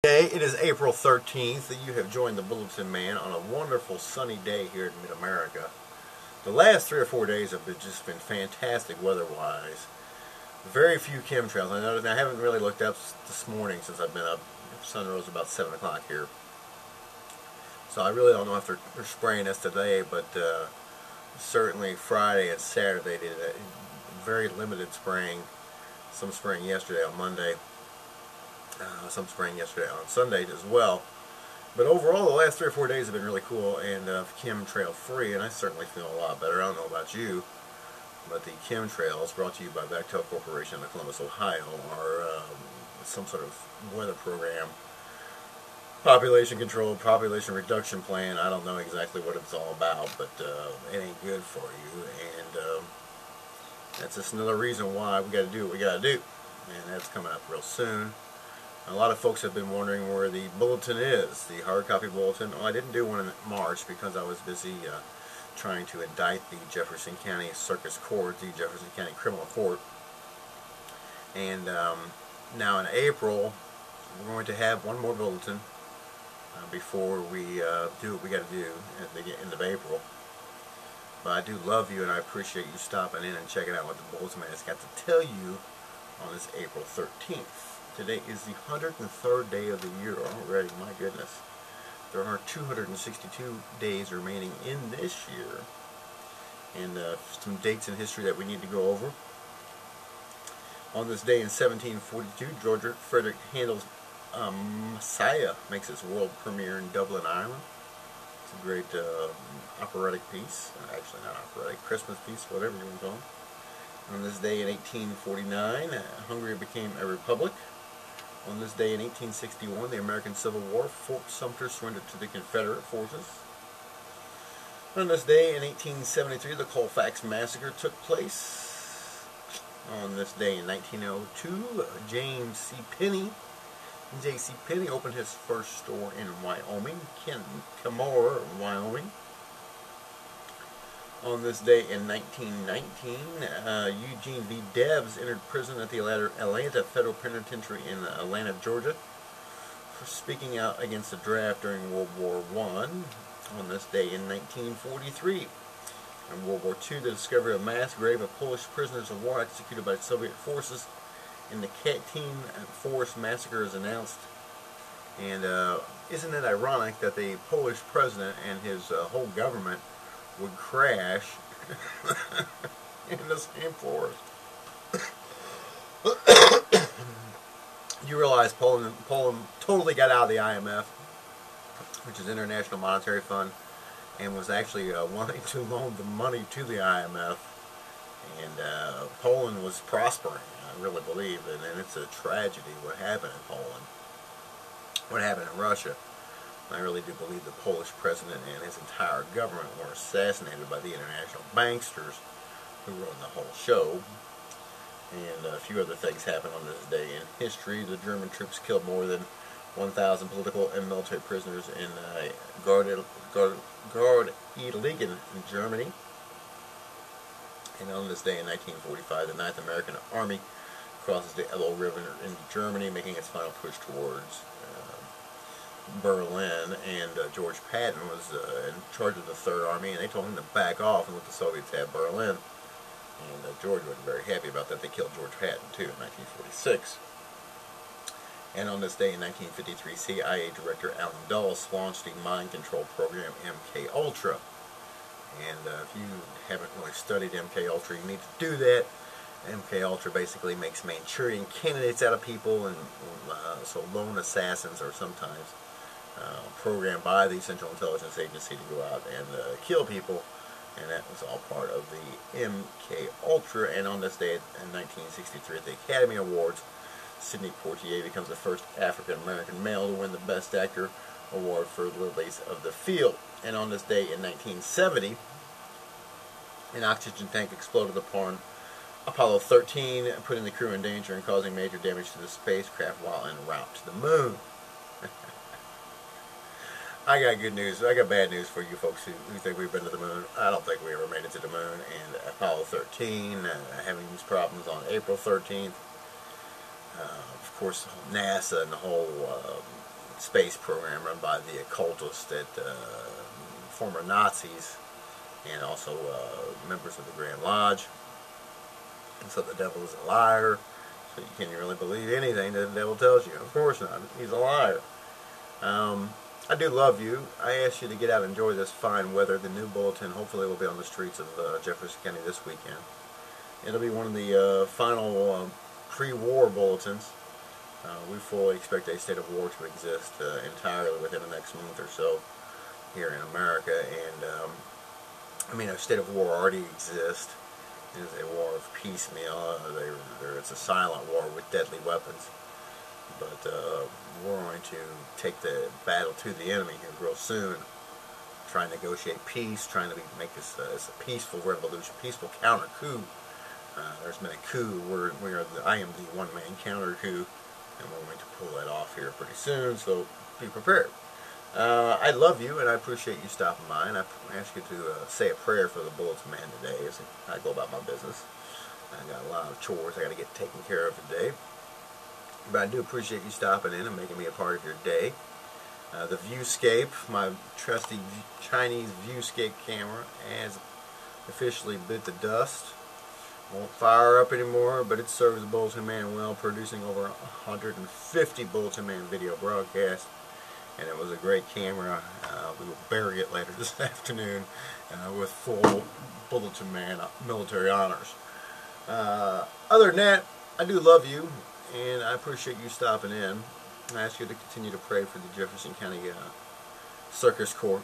day. It is April 13th. You have joined the Bulletinman on a wonderful sunny day here in mid-America. The last 3 or 4 days have just been fantastic weather-wise. Very few chemtrails. I haven't really looked up this morning since I've been up. The sun rose about 7 o'clock here. So I really don't know if they're spraying us today, but certainly Friday and Saturday did a very limited spraying. Some spraying yesterday on Monday. Some spraying yesterday on Sunday as well. But overall, the last 3 or 4 days have been really cool and chemtrail free, and I certainly feel a lot better. I don't know about you, but the chemtrails brought to you by Bechtel Corporation of Columbus, Ohio, are some sort of weather program, population control, population reduction plan. I don't know exactly what it's all about, but it ain't good for you, and that's just another reason why we got to do what we got to do, and that's coming up real soon. A lot of folks have been wondering where the bulletin is, the hard copy bulletin. Well, I didn't do one in March because I was busy trying to indict the Jefferson County Circus Court, the Jefferson County Criminal Court. And now in April, we're going to have one more bulletin before we do what we got to do at the end of April. But I do love you, and I appreciate you stopping in and checking out what the Bulletinman has got to tell you on this April 13th. Today is the 103rd day of the year already. My goodness. There are 262 days remaining in this year. And some dates in history that we need to go over. On this day in 1742, George Frederick Handel's Messiah makes its world premiere in Dublin, Ireland. It's a great operatic piece. Actually not operatic, Christmas piece, whatever you want to call it. On this day in 1849, Hungary became a republic. On this day in 1861, the American Civil War, Fort Sumter surrendered to the Confederate forces. On this day in 1873, the Colfax Massacre took place. On this day in 1902, J.C. Penney opened his first store in Wyoming, Kenmore, Wyoming. On this day in 1919, Eugene V. Debs entered prison at the Atlanta Federal Penitentiary in Atlanta, Georgia, for speaking out against the draft during World War I. On this day in 1943, in World War II, the discovery of a mass grave of Polish prisoners of war executed by Soviet forces in the Katyn Forest Massacre is announced. And isn't it ironic that the Polish president and his whole government would crash in the same forest? You realize Poland totally got out of the IMF, which is International Monetary Fund, and was actually wanting to loan the money to the IMF, and Poland was prospering, I really believe, and it's a tragedy what happened in Poland, what happened in Russia. I really do believe the Polish president and his entire government were assassinated by the international banksters who run the whole show. And a few other things happened on this day in history. The German troops killed more than 1,000 political and military prisoners in Garde-Liegen in Germany. And on this day in 1945, the 9th American Army crosses the Elbe River in Germany, making its final push towards Berlin, and George Patton was in charge of the Third Army, and they told him to back off and let the Soviets have Berlin. And George wasn't very happy about that. They killed George Patton too in 1946. And on this day in 1953, CIA Director Allen Dulles launched the mind control program MK-Ultra. And if you haven't really studied MK-Ultra, you need to do that. MK-Ultra basically makes Manchurian candidates out of people, and so lone assassins are sometimes programmed by the Central Intelligence Agency to go out and kill people, and that was all part of the MK-Ultra. And on this day in 1963 at the Academy Awards, Sidney Poitier becomes the first African-American male to win the Best Actor award for Lilies of the Field. And on this day in 1970, an oxygen tank exploded upon Apollo 13, putting the crew in danger and causing major damage to the spacecraft while en route to the moon. I got good news. I got bad news for you folks who think we've been to the moon. I don't think we ever made it to the moon. And Apollo 13 having these problems on April 13th. Of course, NASA and the whole space program run by the occultists that former Nazis and also members of the Grand Lodge. And so the devil is a liar. So you can't really believe anything that the devil tells you. Of course not. He's a liar. I do love you. I ask you to get out and enjoy this fine weather. The new bulletin hopefully will be on the streets of Jefferson County this weekend. It'll be one of the final pre-war bulletins. We fully expect a state of war to exist entirely within the next month or so here in America. And I mean, a state of war already exists. It is a war of piecemeal. It's a silent war with deadly weapons. But we're going to take the battle to the enemy here real soon. Try and negotiate peace, trying to make this a peaceful revolution, peaceful counter coup. There's been a coup. I am the one-man counter coup, and we're going to pull that off here pretty soon. So be prepared. I love you, and I appreciate you stopping by. And I ask you to say a prayer for the Bulletinman today as I go about my business. I got a lot of chores I got to get taken care of today. But I do appreciate you stopping in and making me a part of your day. The Viewscape, my trusty Chinese Viewscape camera, has officially bit the dust. Won't fire up anymore, but it serves the Bulletinman well, producing over 150 Bulletinman video broadcasts. And it was a great camera. We will bury it later this afternoon with full Bulletinman military honors. Other than that, I do love you. And I appreciate you stopping in. I ask you to continue to pray for the Jefferson County Circus Court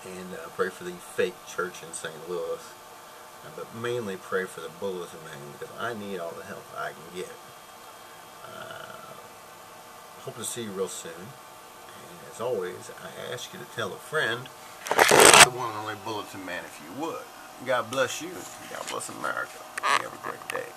and pray for the fake church in St. Louis. But mainly pray for the Bulletinman because I need all the help I can get. Hope to see you real soon. And as always, I ask you to tell a friend, the one and only Bulletinman if you would. God bless you. God bless America. You have a great day.